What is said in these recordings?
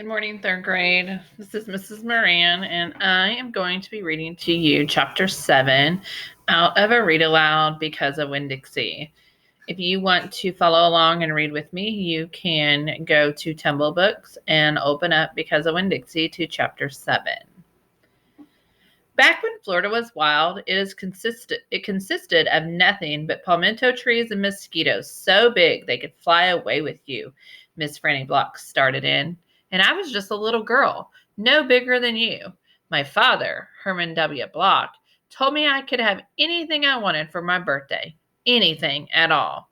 Good morning, third grade. This is Mrs. Moran, and I am going to be reading to you Chapter 7 out of a Read Aloud because of Winn-Dixie. If you want to follow along and read with me, you can go to Tumble Books and open up Because of Winn-Dixie to Chapter 7. Back when Florida was wild, it consisted of nothing but palmetto trees and mosquitoes so big they could fly away with you, Miss Franny Block started in. And I was just a little girl, no bigger than you. My father, Herman W. Block, told me I could have anything I wanted for my birthday. Anything at all.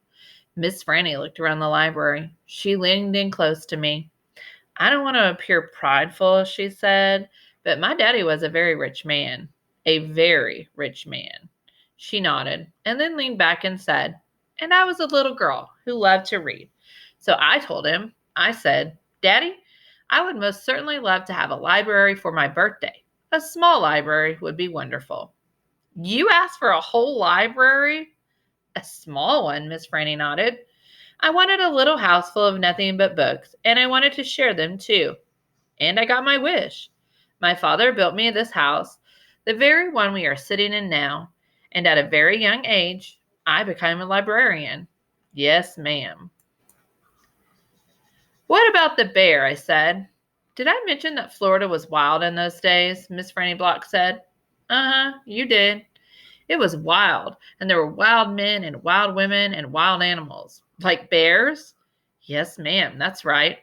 Miss Franny looked around the library. She leaned in close to me. I don't want to appear prideful, she said, but my daddy was a very rich man. A very rich man. She nodded and then leaned back and said, and I was a little girl who loved to read. So I told him, I said, Daddy, I would most certainly love to have a library for my birthday. A small library would be wonderful. You asked for a whole library? A small one, Miss Franny nodded. I wanted a little house full of nothing but books, and I wanted to share them too. And I got my wish. My father built me this house, the very one we are sitting in now, and at a very young age, I became a librarian. Yes, ma'am. What about the bear? I said. Did I mention that Florida was wild in those days? Miss Franny Block said. Uh-huh, you did. It was wild, and there were wild men and wild women and wild animals. Like bears? Yes, ma'am, that's right.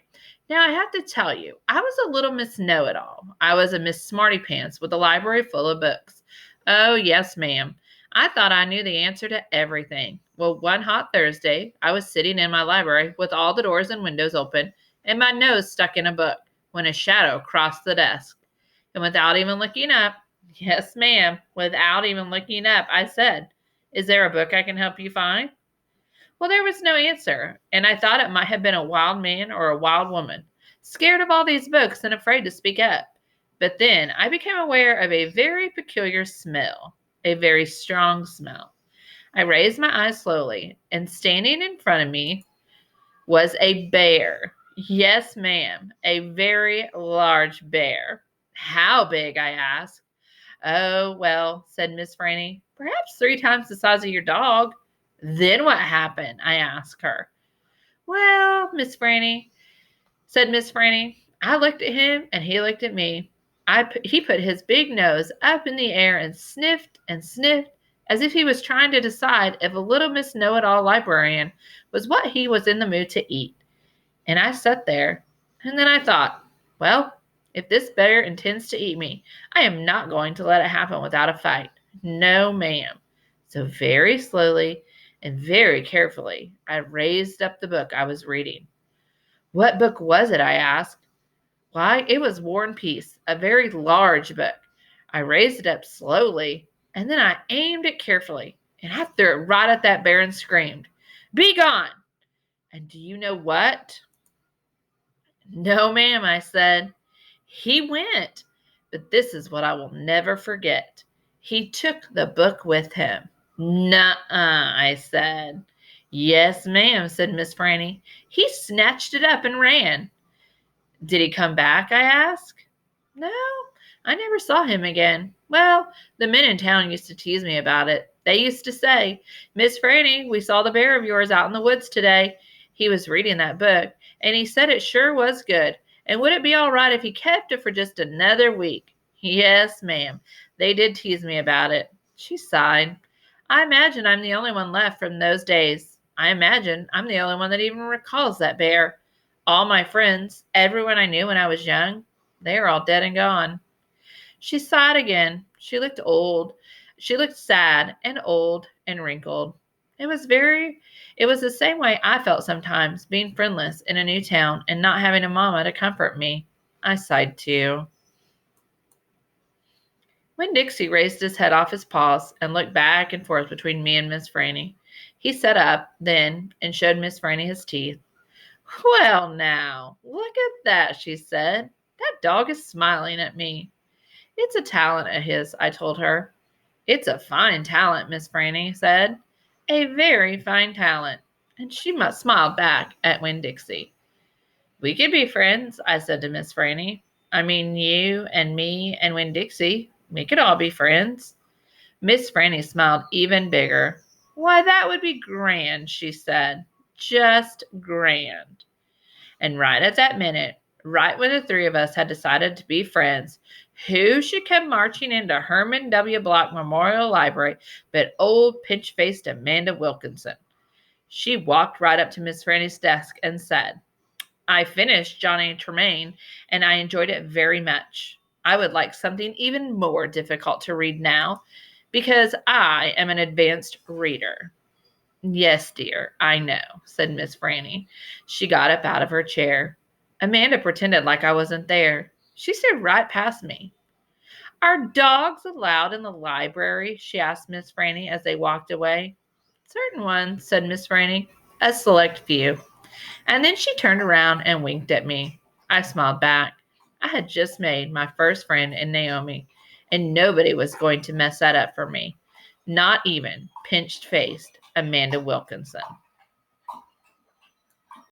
Now, I have to tell you, I was a little Miss Know-it-all. I was a Miss Smarty Pants with a library full of books. Oh, yes, ma'am. I thought I knew the answer to everything. Well, one hot Thursday, I was sitting in my library with all the doors and windows open and my nose stuck in a book when a shadow crossed the desk. And without even looking up, yes, ma'am, without even looking up, I said, Is there a book I can help you find? Well, there was no answer, and I thought it might have been a wild man or a wild woman, scared of all these books and afraid to speak up. But then I became aware of a very peculiar smell, a very strong smell. I raised my eyes slowly, and standing in front of me was a bear. Yes, ma'am, a very large bear. How big? I asked. Oh, well, said Miss Franny, perhaps 3 times the size of your dog. Then what happened? I asked her. Well, said Miss Franny, I looked at him and he looked at me. He put his big nose up in the air and sniffed as if he was trying to decide if a little Miss Know-it-all librarian was what he was in the mood to eat. And I sat there, and then I thought, well, if this bear intends to eat me, I am not going to let it happen without a fight. No, ma'am. So very slowly and very carefully, I raised up the book I was reading. What book was it? I asked. Why, it was War and Peace, a very large book. I raised it up slowly, and then I aimed it carefully, and I threw it right at that bear and screamed, Be gone! And do you know what? No, ma'am, I said. He went, but this is what I will never forget. He took the book with him. Nuh-uh, I said. Yes, ma'am, said Miss Franny. He snatched it up and ran. Did he come back? I asked. No, I never saw him again. Well, the men in town used to tease me about it. They used to say, Miss Franny, we saw the bear of yours out in the woods today. He was reading that book, and he said it sure was good. And would it be all right if he kept it for just another week? Yes, ma'am. They did tease me about it. She sighed. I imagine I'm the only one left from those days. I imagine I'm the only one that even recalls that bear. All my friends, everyone I knew when I was young, they are all dead and gone. She sighed again. She looked old. She looked sad and old and wrinkled. It was the same way I felt sometimes, being friendless in a new town and not having a mama to comfort me. I sighed too. Winn-Dixie raised his head off his paws and looked back and forth between me and Miss Franny. He sat up then and showed Miss Franny his teeth. Well, now, look at that, she said. That dog is smiling at me. It's a talent of his, I told her. It's a fine talent, Miss Franny said. A very fine talent. And she smiled back at Winn-Dixie. We could be friends, I said to Miss Franny. I mean, you and me and Winn-Dixie. We could all be friends. Miss Franny smiled even bigger. Why, that would be grand, she said. Just grand. And right at that minute, right when the three of us had decided to be friends, who should come marching into Herman W. Block Memorial Library but old pinch-faced Amanda Wilkinson. She walked right up to Miss Franny's desk and said, I finished Johnny Tremaine, and I enjoyed it very much. I would like something even more difficult to read now, because I am an advanced reader. Yes, dear, I know, said Miss Franny. She got up out of her chair. Amanda pretended like I wasn't there. She stared right past me. Are dogs allowed in the library? She asked Miss Franny as they walked away. Certain ones, said Miss Franny. A select few. And then she turned around and winked at me. I smiled back. I had just made my first friend in Naomi, and nobody was going to mess that up for me. Not even pinched-faced Amanda Wilkinson.